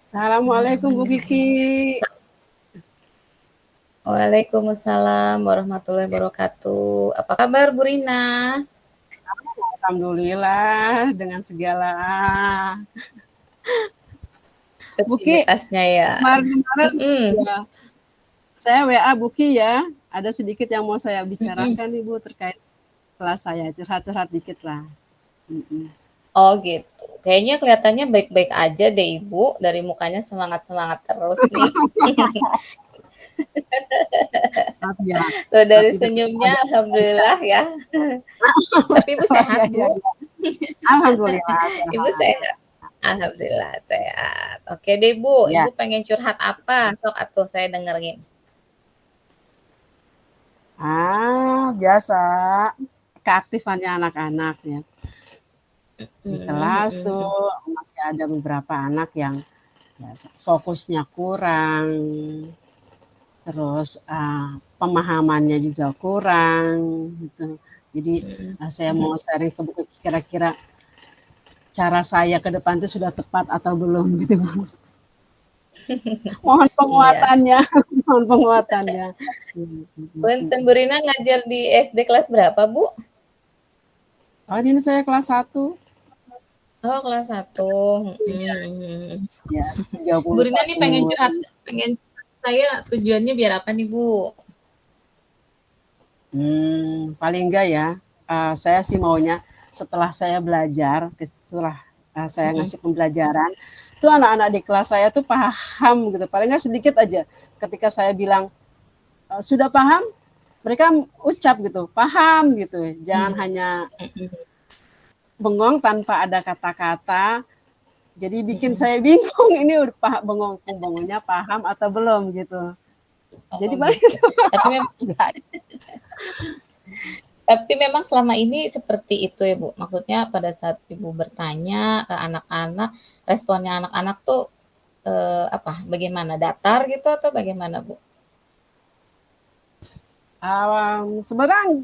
Assalamualaikum Bu Kiki. Waalaikumsalam warahmatullahi wabarakatuh. Apa kabar Bu Rina? Alhamdulillah dengan segala Buki, Aktivitasnya ya. kemarin-kemarin Mm-mm. ya, saya WA Buki ya. Ada sedikit yang mau saya Mm-mm. bicarakan nih Bu terkait kelas saya. Curhat-curhat dikit lah. Mm-mm. Oh gitu. Kayaknya kelihatannya baik-baik aja deh Ibu. Dari mukanya semangat-semangat terus nih. Maaf ya, Tuh dari tapi tetap senyumnya agak Alhamdulillah ya. Tapi Ibu oh, sehat ya, ya, Bu? ya. Alhamdulillah Ibu sehat. sehat? Alhamdulillah sehat. Oke deh Bu. Ibu Ya. pengen curhat apa? Sok atuh saya dengerin. Biasa keaktifannya anak-anak ya. Di kelas tuh Mm-mm. masih ada beberapa anak yang ya, fokusnya kurang, terus pemahamannya juga kurang gitu. Jadi saya mau sharing ke buku kira-kira cara saya ke depan itu sudah tepat atau belum gitu. Mohon Iya. penguatannya, mohon penguatannya. Punten Bu Rina ngajar di SD kelas berapa, Bu? Oh, ini saya kelas 1. Oh, kelas 1. Iya, Mhm. ya, Bu Rina nih 31 pengen curhat, murid. pengen saya tujuannya biar apa nih, Bu? Paling enggak ya, saya sih maunya setelah saya belajar, setelah saya Mhm. ngasih pembelajaran, tuh anak-anak di kelas saya tuh paham gitu, paling enggak sedikit aja. Ketika saya bilang, "Sudah paham?" Mereka ucap gitu, "Paham," gitu. Jangan Mmm, hanya mhm bengong tanpa ada kata-kata, jadi bikin mhm. saya bingung ini udah bengongnya paham atau belum gitu. Jadi Oh, paling gitu. Tapi tapi memang selama ini seperti itu ya, Bu? Maksudnya pada saat Ibu bertanya ke anak-anak, responnya anak-anak tuh, apa, bagaimana, datar gitu atau bagaimana, Bu? sebenarnya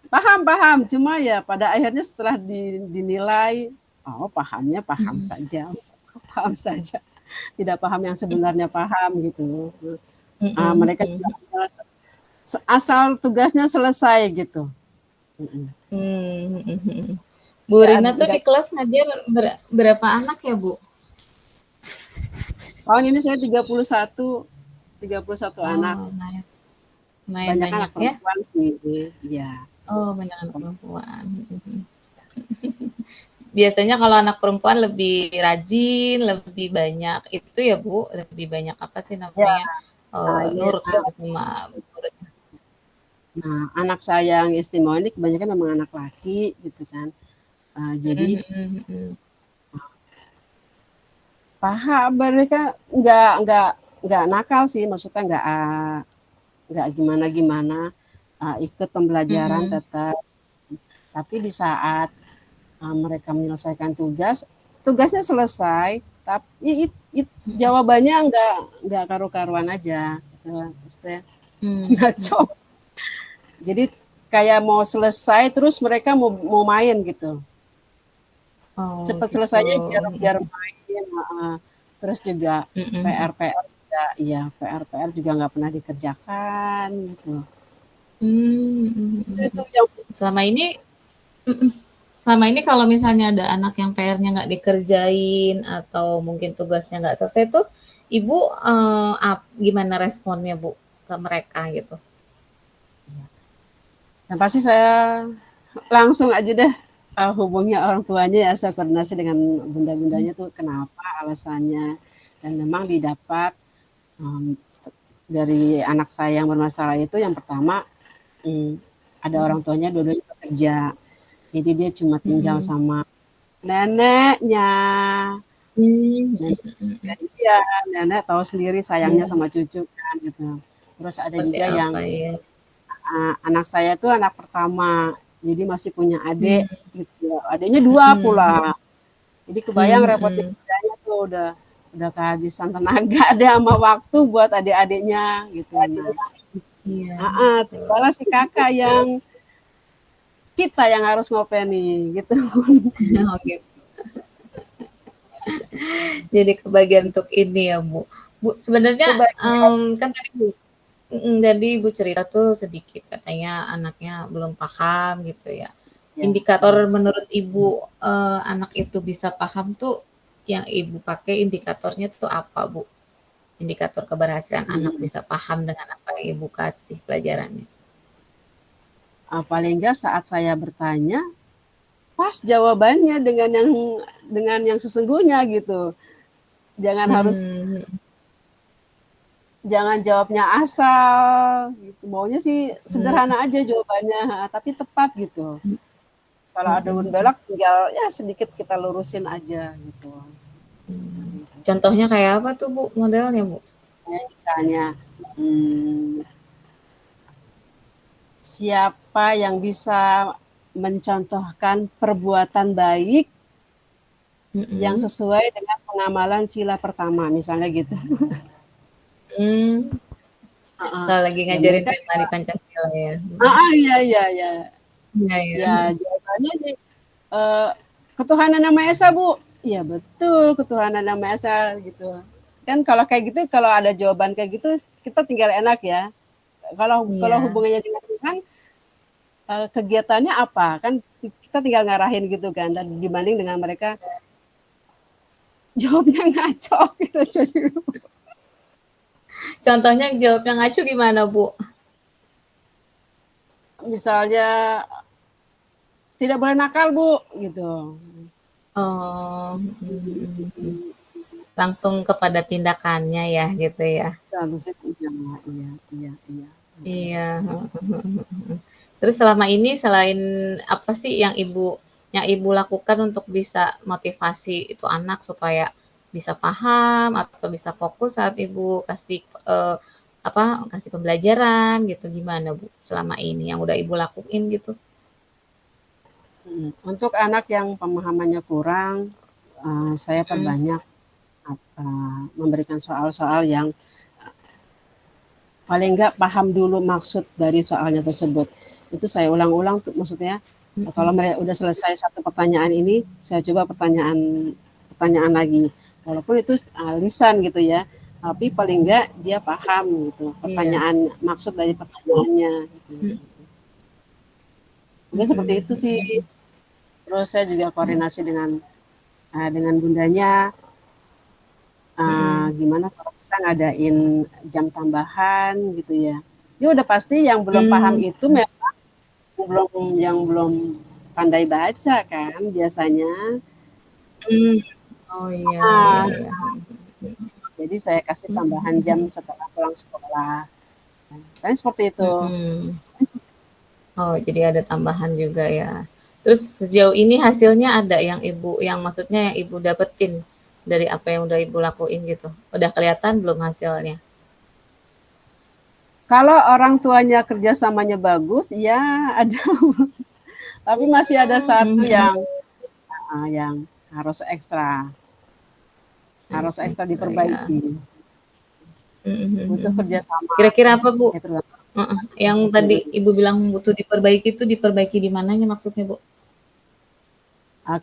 paham-paham, cuma ya pada akhirnya setelah dinilai, oh pahamnya paham Mhm. saja, paham saja, tidak paham yang sebenarnya paham gitu. Mhm Mereka juga mhm. asal tugasnya selesai gitu. Mmm, mhm mhm. Bu Nggak, Rina tuh nggak, di kelas ngajar berapa anak ya, Bu? tahun ini saya 31 anak, Oh, lumayan banyak anak banyak ya? perempuan sih, ya. Oh, banyak anak perempuan, mhm. Biasanya kalau anak perempuan lebih rajin, lebih banyak itu ya, Bu, lebih banyak apa sih Ya, namanya, ini, nurut gitu sama gurunya. nah anak saya yang istimewa ini kebanyakan memang anak laki gitu kan. Jadi Mhm mhm mhm. paham mereka nggak nakal sih, maksudnya nggak gimana-gimana, ikut pembelajaran Mhm. tetap. Tapi di saat mereka menyelesaikan tugas, tugasnya selesai, tapi Mhm. jawabannya nggak karu-karuan aja, gitu. Maksudnya Mmm, ngaco. mhm. Jadi kayak mau selesai terus mereka mau main gitu. Oh, Cepat gitu. selesainya biar Mhm biar main. Heeh. Terus juga mhm mhm. PR-PR juga, iya PR-PR juga nggak pernah dikerjakan gitu. Mmm, mhm mhm Itu mhm. yang Selama ini mhm. Selama ini kalau misalnya ada anak yang PR-nya nggak dikerjain atau mungkin tugasnya nggak selesai tuh, Ibu, gimana responnya, Bu, ke mereka gitu? yang pasti saya langsung aja deh hubungi orang tuanya ya, saya koordinasi dengan bunda-bundanya tuh kenapa alasannya, dan memang didapat um, dari anak saya yang bermasalah itu yang pertama, um, ada Mhm orang tuanya dua-duanya bekerja, jadi dia cuma tinggal mhm. sama neneknya. Mmm, Nenek, mhm mhm. iya, nenek tahu sendiri sayangnya Iya, sama cucu kan gitu. Terus ada seperti juga yang apa ya? anak saya tuh anak pertama, jadi masih punya adik Mmm, gitu, adiknya 2 mhm, pula. Jadi kebayang mmm, repotnya mhm. bundanya tuh udah kehabisan tenaga deh sama waktu buat adik-adiknya gitu. Nah, Iya, tibalah betul. si Kakak yang kita yang harus ngopeni gitu. Oh, gitu. Jadi kebagian untuk ini ya, Bu. Bu, sebenarnya, Kebanyakan kan tadi jadi Ibu cerita tuh sedikit katanya anaknya belum paham gitu ya. ya, Indikator ya. menurut Ibu, anak itu bisa paham tuh yang Ibu pakai indikatornya tuh apa, Bu? Indikator keberhasilan anak Hmm. bisa paham dengan apa yang Ibu kasih pelajarannya. Paling enggak saat saya bertanya, pas jawabannya dengan yang sesungguhnya gitu. Jangan harus Hmm. jangan jawabnya asal gitu. Maunya sih Hmm. sederhana aja jawabannya, tapi tepat gitu. Kalau ada Hmm. belak tinggal ya sedikit kita lurusin aja gitu. Gitu. Contohnya kayak apa tuh, Bu, modelnya, Bu? Misalnya, hmm, siapa yang bisa mencontohkan perbuatan baik yang Mhm. sesuai dengan pengamalan sila pertama, misalnya gitu. Mmm, Heeh. kalau lagi Ya ngajarin mereka memori Pancasila ya? iya iya iya. Iya iya. Ya jawabannya sih, eee, ketuhanan yang Maha Esa, Bu. Iya betul, ketuhanan yang Maha Esa gitu. Kan kalau kayak gitu, kalau ada jawaban kayak gitu kita tinggal enak ya. Kalau kalau Iya. hubungannya dengan Tuhan, kegiatannya apa, kan kita tinggal ngarahin gitu kan, dan dibanding dengan mereka jawabnya ngaco gitu jadi Contohnya jawabnya ngaco gimana, Bu? misalnya, "Tidak boleh nakal, Bu," gitu. Oh, mhm mhm. Langsung kepada tindakannya ya, gitu ya? Seharusnya iya iya iya iya. Iya, heeh heeh heeh. Terus selama ini selain apa sih yang Ibu lakukan untuk bisa motivasi itu anak supaya bisa paham atau bisa fokus saat Ibu kasih, apa, kasih pembelajaran gitu, gimana, Bu, selama ini yang udah Ibu lakuin gitu? Untuk anak yang pemahamannya kurang, saya Mhm. perbanyak memberikan soal-soal yang paling enggak paham dulu maksud dari soalnya tersebut. Itu saya ulang-ulang tuh maksudnya, kalau Mhm. mereka udah selesai satu pertanyaan ini, saya coba pertanyaan pertanyaan lagi. Walaupun itu, lisan gitu ya, tapi paling enggak dia paham gitu, Iya. pertanyaan maksud dari pertanyaannya gitu. Mhm. Mungkin seperti Mhm itu sih. mhm Terus saya juga mhm. koordinasi dengan bundanya, Mhm. gimana kalau kita ngadain jam tambahan gitu ya. Ini udah pasti yang belum paham Mmm. itu memang yang belum pandai baca kan biasanya. Mmm. Oh, iya iya Ah, iya. Mhm jadi saya kasih mhm. tambahan Mhm jam mhm. setelah pulang sekolah. Kan seperti itu. Mhm. Oh, jadi ada tambahan juga ya. Terus sejauh ini hasilnya ada yang maksudnya yang Ibu dapetin dari apa yang udah Ibu lakuin gitu? Udah kelihatan belum hasilnya? Kalau orang tuanya kerjasamanya bagus, ya ada. Tapi masih ada satu Mhm mhm. yang harus ekstra, harus ekstra Ekstra ya. diperbaiki. Mhm mhm Butuh mhm. kerjasama, Kira-kira apa, Bu? ya terutama. Heeh, yang tadi Ibu bilang butuh diperbaiki itu diperbaiki di mananya maksudnya, Bu?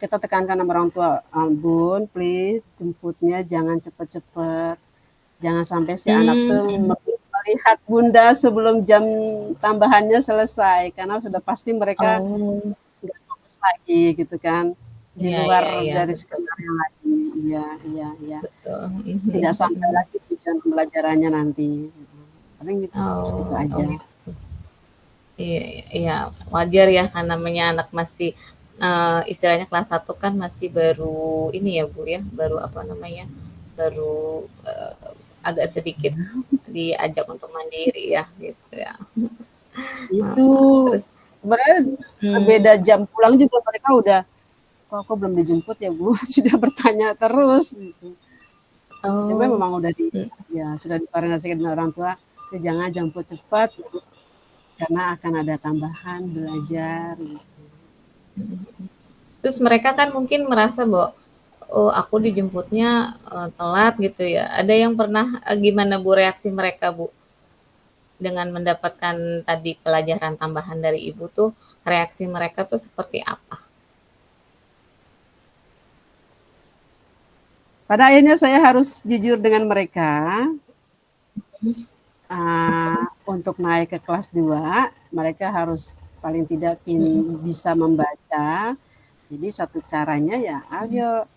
Kita tekankan sama orang tua, "Bun, please jemputnya jangan cepet-cepet, jangan sampai si anak Mmm, tuh mhm. melihat Bunda sebelum jam tambahannya selesai, karena sudah pasti mereka Oh, nggak fokus lagi," gitu kan, di iya luar iya iya, dari betul sekedar yang lain. Iya iya iya. betul. Mhm Tidak mhm sampai mhm. lagi tujuan pembelajarannya nanti. Paling gitu Oh oh aja. gitu. Iya iya iya, wajar ya kan namanya anak masih, istilahnya kelas 1 kan masih baru ini ya, Bu, ya, baru apa namanya, baru, agak sedikit diajak untuk mandiri ya, gitu ya. Itu, Heeh, terus sebenarnya beda mmm, jam pulang juga mereka udah, "Kok aku belum dijemput ya, Bu?" Sudah bertanya terus gitu. Cuma oh, memang udah mhm ya sudah dikoordinasikan dengan orang tua, "Ya jangan jemput cepat, karena akan ada tambahan belajar," gitu. mhm. Terus mereka kan mungkin merasa bahwa, "Oh, aku dijemputnya, telat," gitu ya. Ada yang pernah gimana, Bu, reaksi mereka, Bu? Dengan mendapatkan tadi pelajaran tambahan dari Ibu tuh, reaksi mereka tuh seperti apa? pada akhirnya saya harus jujur dengan mereka, untuk naik ke kelas 2, mereka harus paling tidak Mhm. bisa membaca. Jadi satu caranya ya, Mhm. "Ayo,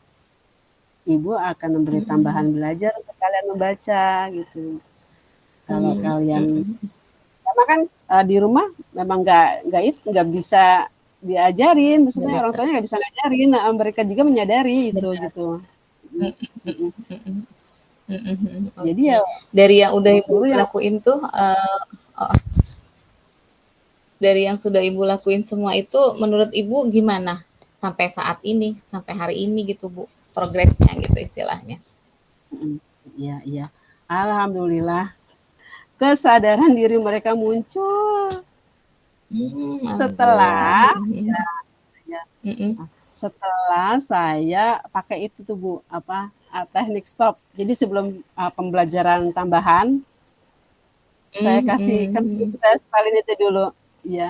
Ibu akan memberi tambahan Mhm. belajar untuk kalian membaca," gitu. Kalau Mmm, kalian mhm. karena kan, di rumah memang nggak bisa diajarin, Nggak maksudnya orang bisa. tuanya nggak bisa ngajarin, heeh, mereka juga menyadari itu, Benar. gitu. Mhm Mhm mhm. mhm mhm mhm mhm, Jadi oke. ya Dari yang udah Ibu guru yang lakuin tuh, heeh, dari yang sudah Ibu lakuin semua itu menurut Ibu gimana sampai saat ini, sampai hari ini gitu, Bu, progresnya gitu istilahnya? mhm, iya iya. Alhamdulillah kesadaran diri mereka muncul Alhamdulillah, setelah mhm ya, mhm. setelah saya pakai itu tuh, Bu, apa, teknik stop. Jadi sebelum, pembelajaran tambahan, saya Mmm, kasih kan mhm saya setelin itu dulu. Iya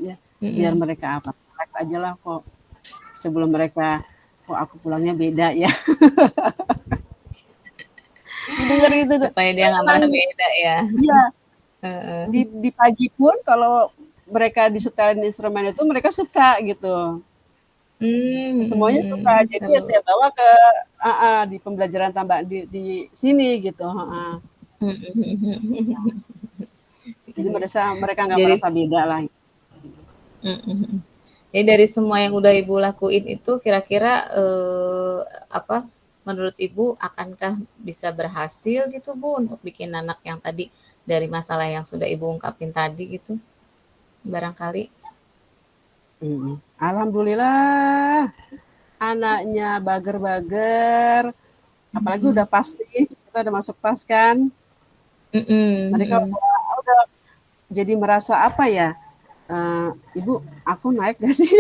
iya, biar mhm. mereka apa, rileks ajalah kok sebelum mereka, "Kok aku pulangnya beda ya?" Didengar gitu tuh. Supaya dia Saya nggak emang merasa beda ya? iya, Heeh. di pagi pun kalau mereka disetelin instrumen itu mereka suka gitu. Mmm, Semuanya mhm suka, mhm, jadi ya seru. saya bawa ke heeh, di pembelajaran tambahan di sini gitu, heeh. Mhm mhm. Jadi Iya. mereka nggak Jadi merasa beda lah. mhm mhm. Jadi dari semua yang udah Ibu lakuin itu kira-kira, apa, menurut Ibu akankah bisa berhasil gitu, Bu, untuk bikin anak yang tadi dari masalah yang sudah Ibu ungkapin tadi gitu, barangkali? Mhm. Alhamdulillah anaknya bager-bager, apalagi Mhm. udah pasti kita udah masuk PAS kan, Mhm mereka mhm. udah jadi merasa apa ya, "Ibu, aku naik nggak sih?"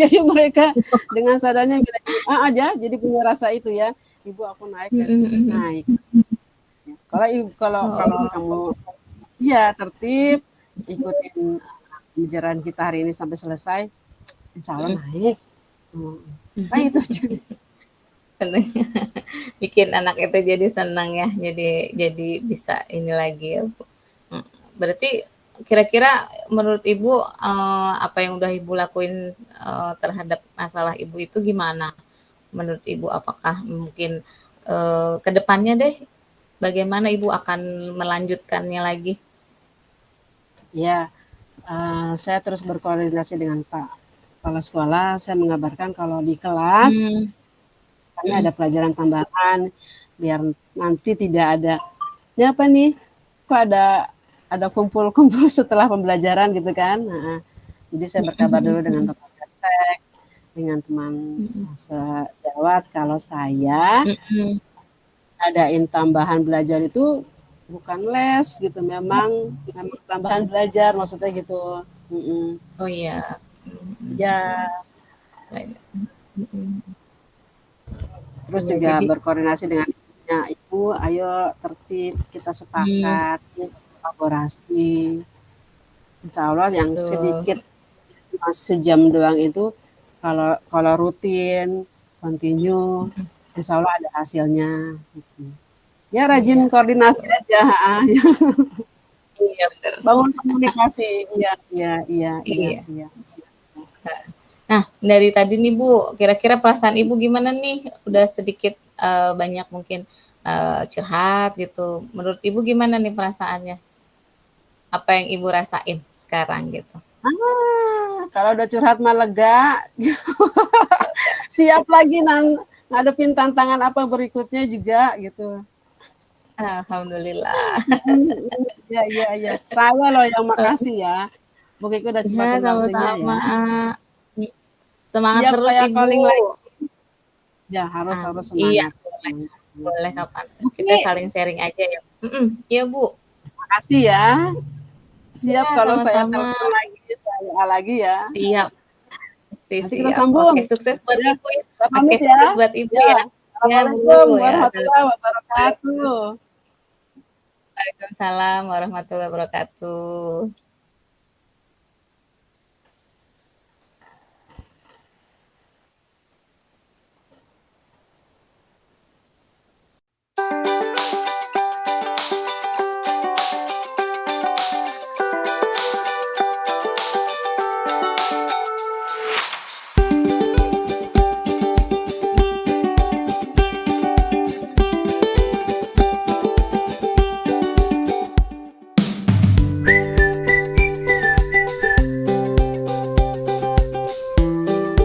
Jadi mereka dengan sadarnya bilang heeh, jadi punya rasa itu ya, "Ibu, aku naik nggak Mhm sih?" mhm. Naik. Kalau kalau kalau Oh, kamu iya tertib, ikutin pembelajaran kita hari ini sampai selesai, insya Allah mhm. naik. Mhm. Nah itu aja. Seneng. Bikin anak itu jadi senang ya, jadi bisa ini lagi ya, Bu. Mhm. Berarti kira-kira menurut Ibu, apa yang udah Ibu lakuin, terhadap masalah Ibu itu gimana? Menurut Ibu apakah mungkin, ke depannya deh, bagaimana Ibu akan melanjutkannya lagi? Iya, saya terus berkoordinasi dengan Pak Kepala Sekolah, saya mengabarkan kalau di kelas Mmm, kami mhm ada pelajaran tambahan, biar nanti tidak ada, "Ini apa nih? Kok ada kumpul-kumpul setelah pembelajaran?" Gitu kan, heeh. Jadi saya mhm berkabar dulu mhm dengan mhm Bapak Kapsek, dengan teman, mhm sejawat kalau saya mhm. adain tambahan belajar itu bukan les gitu, memang memang tambahan belajar maksudnya gitu, mhm. Oh iya, mhm mhm Iya, mhm. Baik, mhm. terus Iya juga jadi berkoordinasi dengan ibunya, "Ibu, ayo tertib, kita mmm, sepakat, yuk kolaborasi." Insya Allah yang betul, sedikit cuma sejam doang itu kalau kalau rutin, continue, mhm, insya Allah ada hasilnya, gitu. Ya rajin iya koordinasi betul. aja, heeh. Iya bener, Bangun komunikasi, iya iya iya iya iya. iya. Nah, dari tadi nih Bu, kira-kira perasaan Ibu gimana nih? Udah sedikit, banyak mungkin, curhat gitu. Menurut Ibu gimana nih perasaannya? Apa yang Ibu rasain sekarang gitu? Kalau udah curhat mah lega, siap lagi ngadepin tantangan apa berikutnya juga gitu. Alhamdulillah. Mhm mhm, iya iya iya. Saya loh yang makasih ya, Bu Kiko udah Iya, sempetin waktunya ya. sama-sama. Mmm, semangat Siap terus saya Ibu. calling lagi. Ya harus harus Iya, semangat, boleh semangat, iya boleh iya. kapan Bu kita Ki, saling sharing aja ya. Mhm, iya Bu. makasih ya. Siap Iya, kalau saya sama-sama. telepon lagi, saya lagi ya. Siap. Nanti kita Siap. sambung. Oke, sukses buat Ya, Ibu ya. saya Oke, pamit ya. sukses buat Ibu Ya, ya. Iya, Bu. assalamualaikum Ya, warahmatullahi wabarakatuh. Waalaikumsalam warahmatullahi wabarakatuh.